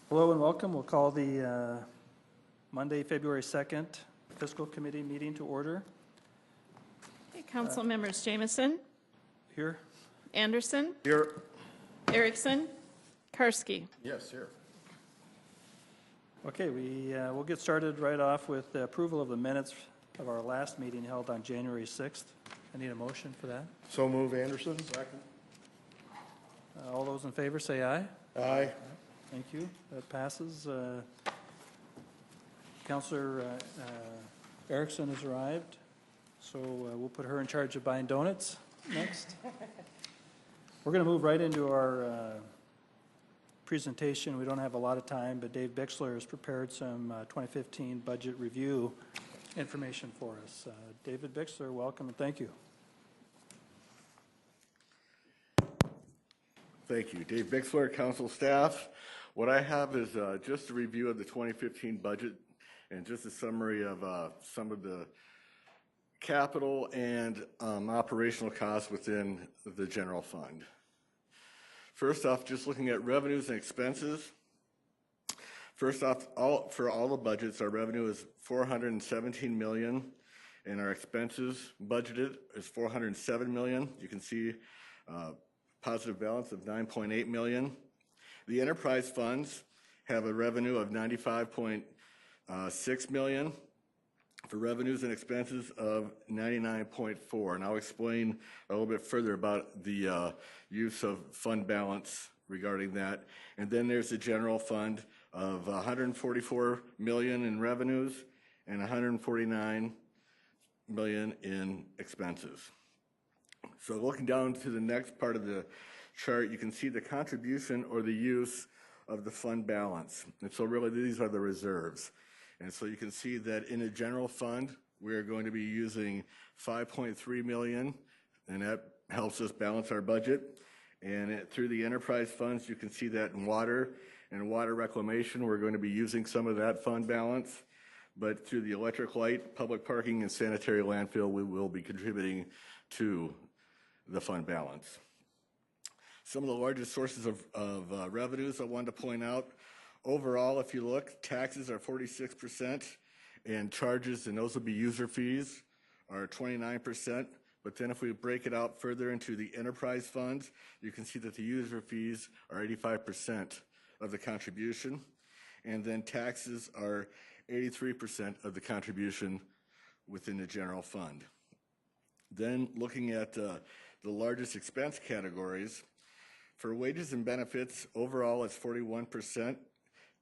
Hello and welcome. We'll call the Monday, February 2nd Fiscal Committee meeting to order. Okay, Council members Jamison, Here. Anderson, Here. Erickson, Karski. Yes, here. Okay, we'll get started right off with the approval of the minutes of our last meeting held on January 6th. I need a motion for that. So move, Anderson. Second. All those in favor say aye. Aye. Thank you. That passes. Councillor Erickson has arrived, so we'll put her in charge of buying donuts next. We're going to move right into our presentation. We don't have a lot of time, but Dave Bixler has prepared some 2015 budget review information for us. David Bixler, welcome and thank you. Thank you. Dave Bixler, council staff. What I have is just a review of the 2015 budget and just a summary of some of the capital and operational costs within the general fund. First off, just looking at revenues and expenses. First off, for all the budgets, our revenue is $417 million, and our expenses budgeted is $407 million. You can see positive balance of $9.8 million. The enterprise funds have a revenue of $95.6 million for revenues and expenses of $99.4. And I'll explain a little bit further about the use of fund balance regarding that. And then there's the general fund of $144 million in revenues and $149 million in expenses. So looking down to the next part of the chart, you can see the contribution or the use of the fund balance. And so really these are the reserves. And so you can see that in the general fund, we are going to be using $5.3 million, and that helps us balance our budget. And through the enterprise funds, you can see that in water and water reclamation, we're going to be using some of that fund balance. But through the electric light, public parking, and sanitary landfill, we will be contributing to the fund balance. Some of the largest sources of revenues I wanted to point out. Overall, if you look, taxes are 46%, and charges, and those will be user fees, are 29%. But then if we break it out further into the enterprise funds, you can see that the user fees are 85% of the contribution. And then taxes are 83% of the contribution within the general fund. Then looking at the largest expense categories, for wages and benefits, overall it's 41%.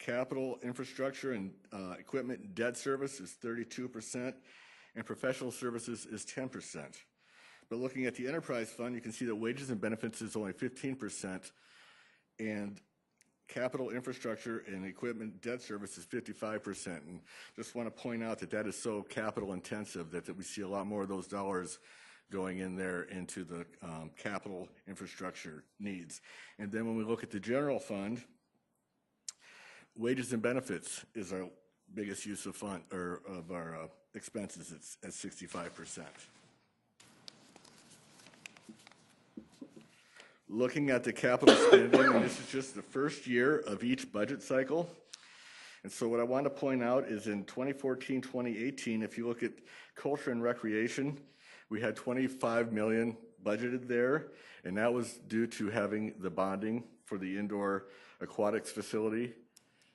Capital, infrastructure, and equipment and debt service is 32%, and professional services is 10%. But looking at the enterprise fund, you can see that wages and benefits is only 15%, and capital, infrastructure, and equipment debt service is 55%. And just want to point out that that is so capital intensive that we see a lot more of those dollars going in there into the capital infrastructure needs. And then when we look at the general fund, wages and benefits is our biggest use of fund or of our expenses. It's at 65%. Looking at the capital spending, and this is just the first year of each budget cycle. And so what I want to point out is in 2014, 2018, if you look at culture and recreation, we had $25 million budgeted there, and that was due to having the bonding for the indoor aquatics facility.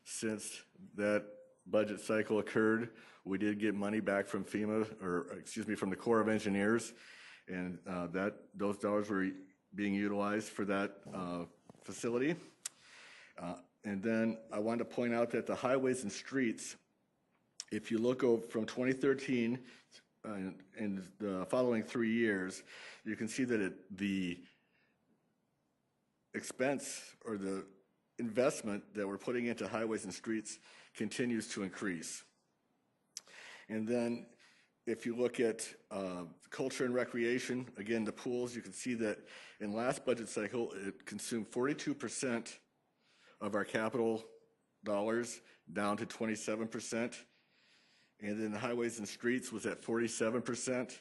Since that budget cycle occurred, we did get money back from FEMA, or excuse me, from the Corps of Engineers, and those dollars were being utilized for that facility. And then I wanted to point out that the highways and streets, if you look over from 2013 and the following 3 years, you can see that the expense or the investment that we're putting into highways and streets continues to increase. And then if you look at culture and recreation, again, the pools, you can see that in last budget cycle, it consumed 42% of our capital dollars, down to 27%. And then the highways and streets was at 47%,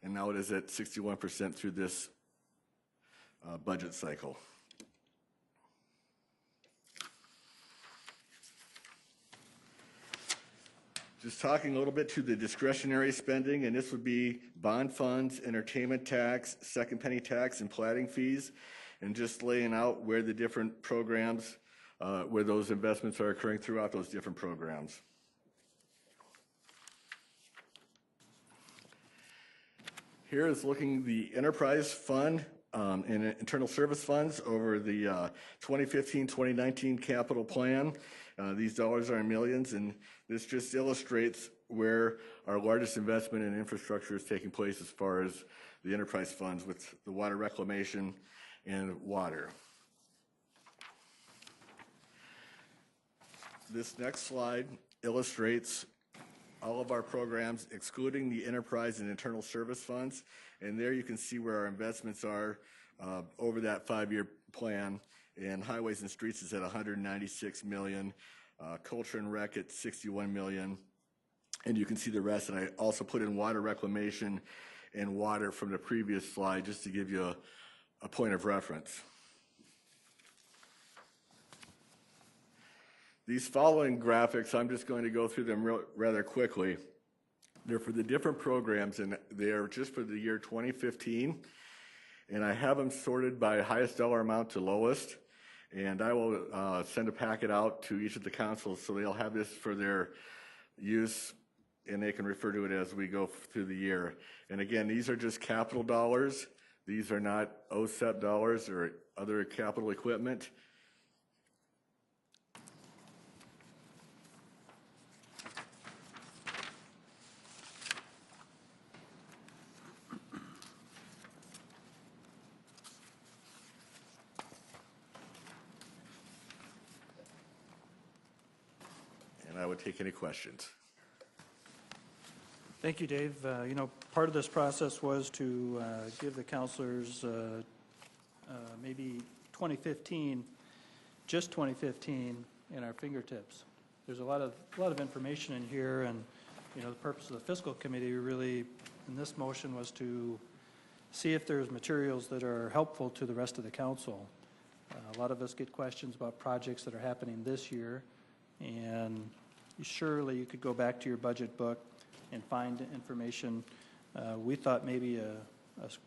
and now it is at 61% through this budget cycle. just talking a little bit to the discretionary spending, and this would be bond funds, entertainment tax, second penny tax, and plating fees, and just laying out where the different programs, where those investments are occurring throughout those different programs. Here is looking the enterprise fund and internal service funds over the 2015-2019 capital plan. These dollars are in millions, and this just illustrates where our largest investment in infrastructure is taking place as far as the enterprise funds with the water reclamation and water. This next slide illustrates all of our programs, excluding the enterprise and internal service funds. And there you can see where our investments are over that 5-year plan. And highways and streets is at $196 million, culture and rec at $61 million. And you can see the rest. And I also put in water reclamation and water from the previous slide just to give you a point of reference. These following graphics, I'm just going to go through them rather quickly. They're for the different programs, and they are just for the year 2015. And I have them sorted by highest dollar amount to lowest. And I will send a packet out to each of the councils so they'll have this for their use, and they can refer to it as we go through the year. And again, these are just capital dollars. These are not OSEP dollars or other capital equipment. I would take any questions. Thank you, Dave. You know, part of this process was to give the counselors maybe 2015, just 2015, in our fingertips. There's a lot of information in here, and you know, the purpose of the fiscal committee really, in this motion, was to see if there's materials that are helpful to the rest of the council. A lot of us get questions about projects that are happening this year, and surely you could go back to your budget book and find information. We thought maybe a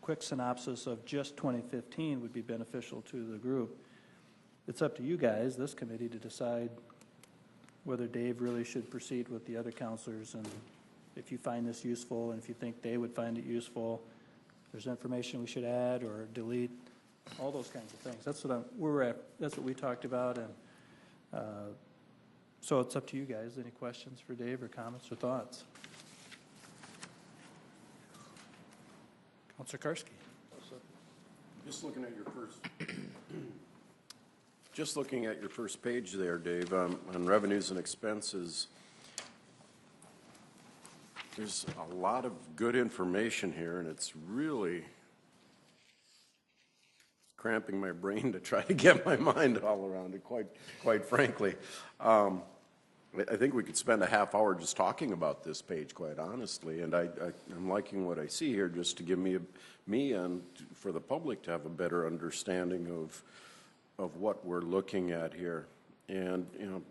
quick synopsis of just 2015 would be beneficial to the group. It's up to you guys, this committee, to decide whether Dave really should proceed with the other counselors, and if you find this useful and if you think they would find it useful, if there's information we should add or delete, all those kinds of things. That's what we talked about, and so it's up to you guys. Any questions for Dave or comments or thoughts? Councilor Karski. Just looking at your first page there, Dave, on revenues and expenses, there's a lot of good information here, and it's really cramping my brain to try to get my mind all around it, quite frankly. I think we could spend a half hour just talking about this page, quite honestly, and I'm liking what I see here, just to give me and for the public to have a better understanding of what we're looking at here. And you know,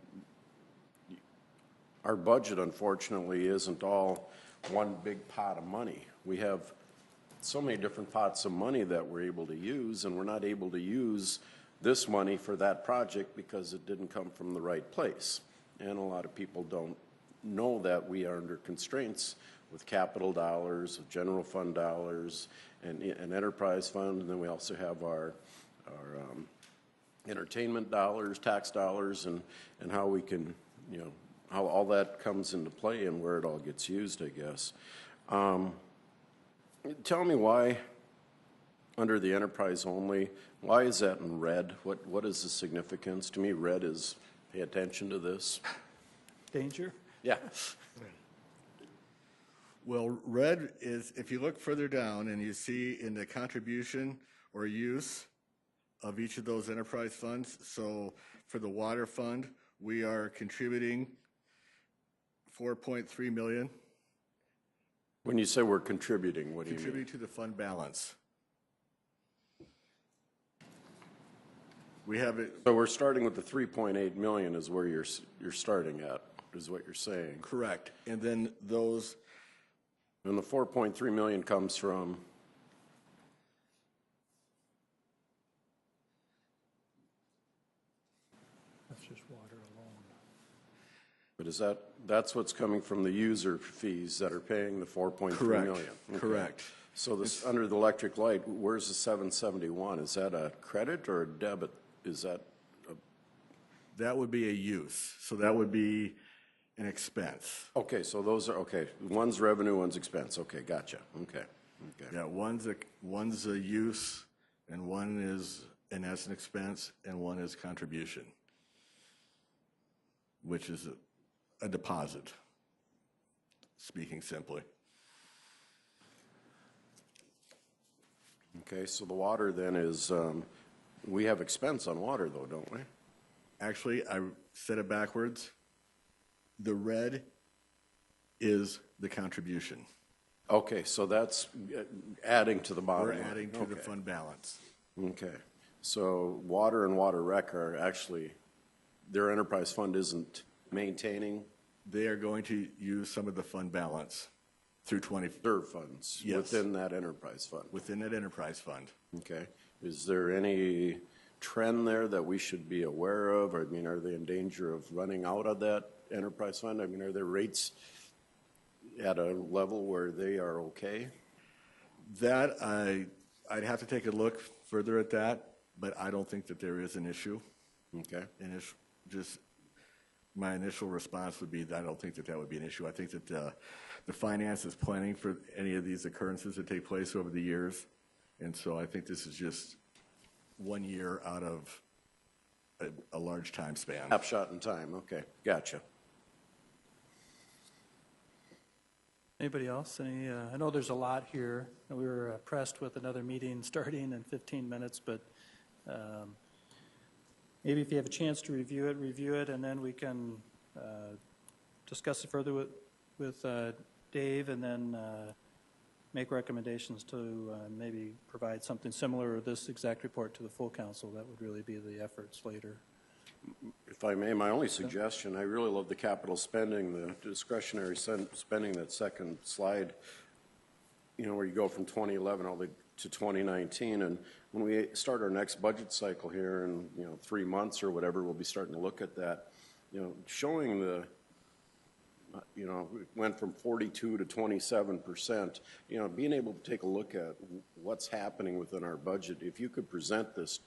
our budget, unfortunately, isn't all one big pot of money. We have so many different pots of money that we're able to use, and we're not able to use this money for that project because it didn't come from the right place. And a lot of people don't know that we are under constraints with capital dollars, with general fund dollars, and an enterprise fund, and then we also have our entertainment dollars, tax dollars, and how we can, you know, how all that comes into play and where it all gets used, I guess. Tell me why, under the enterprise only, why is that in red? What is the significance? To me, red is pay attention to this. Danger? Yeah. Well, red is, if you look further down and you see in the contribution or use of each of those enterprise funds, so for the water fund, we are contributing $4.3 million. When you say we're contributing, what do you mean? Contributing to the fund balance. We have it. So we're starting with the 3.8 million is where you're starting at. is what you're saying. Correct. And then those, And the 4.3 million comes from, That's just water alone. but is that's what's coming from the user fees that are paying the 4.3 correct, million? Okay. correct. So this, under the electric light, where's the 771? Is that a credit or a debit? Is that, That would be a use, so that would be an expense. okay, so those are, okay, one's revenue, one's expense. Okay, gotcha. Okay, okay. Yeah, one's a use, and one is, and that's an expense, and one is contribution, which is a deposit, speaking simply. Okay, so the water then is, we have expense on water though, don't we? Actually, I said it backwards. The red is the contribution. Okay, so that's adding to the bottom We're line. adding to the Okay. fund balance. Okay, so water and water rec are actually, their enterprise fund isn't maintaining They are going to use some of the fund balance through their funds Yes. within that enterprise fund. within that enterprise fund. Okay, is there any trend there that we should be aware of? I mean, are they in danger of running out of that enterprise fund? I mean, are their rates at a level where they are okay? That, I'd have to take a look further at that, but I don't think that there is an issue. Okay, And it's just, my initial response would be that I don't think that that would be an issue. I think that the finance is planning for any of these occurrences to take place over the years. And so I think this is just 1 year out of a large time span. snapshot in time, okay, gotcha. Anybody else? I know there's a lot here. We were pressed with another meeting starting in 15 minutes, but maybe if you have a chance to review it, and then we can discuss it further with Dave, and then make recommendations to maybe provide something similar or this exact report to the full council. That would really be the efforts later. If I may, my only suggestion, I really love the capital spending, the discretionary spending, that second slide, you know, where you go from 2011 all the way to 2019. And when we start our next budget cycle here in, 3 months or whatever, we'll be starting to look at that, showing the, it went from 42 to 27%, being able to take a look at what's happening within our budget. If you could present this,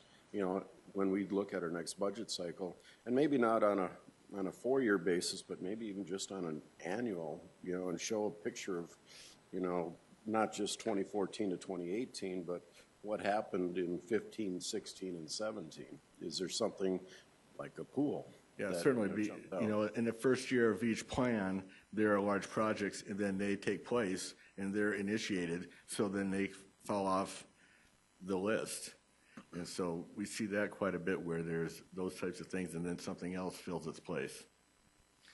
when we look at our next budget cycle, and maybe not on a 4-year basis, but maybe even just on an annual, and show a picture of, not just 2014 to 2018, but what happened in 15, 16, and 17. Is there something like a pool? Yeah, that, certainly be, jumped out? in the first year of each plan, there are large projects, and then they take place, and they're initiated, so then they fall off the list. And so we see that quite a bit where there's those types of things, and then something else fills its place.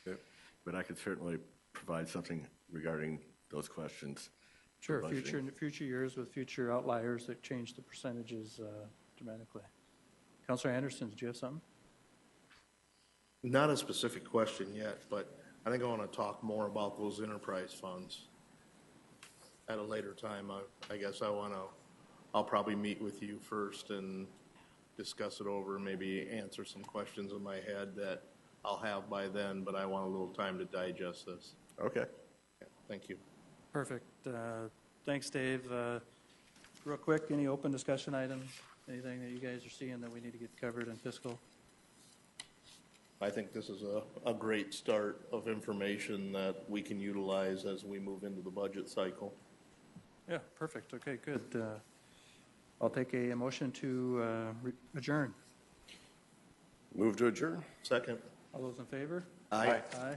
Okay. But I could certainly provide something regarding those questions. Sure, for budgeting. future years with future outliers that change the percentages dramatically. Councilor Anderson, did you have something? Not a specific question yet, but I think I want to talk more about those enterprise funds at a later time. I guess I'll probably meet with you first and discuss it over, maybe answer some questions in my head that I'll have by then, but I want a little time to digest this. Okay. Yeah, thank you. Perfect. Thanks, Dave. Real quick, any open discussion items? Anything that you guys are seeing that we need to get covered in fiscal? I think this is a great start of information that we can utilize as we move into the budget cycle. Yeah, perfect. Okay, good. I'll take a motion to adjourn. Move to adjourn? Second. All those in favor? Aye. Aye.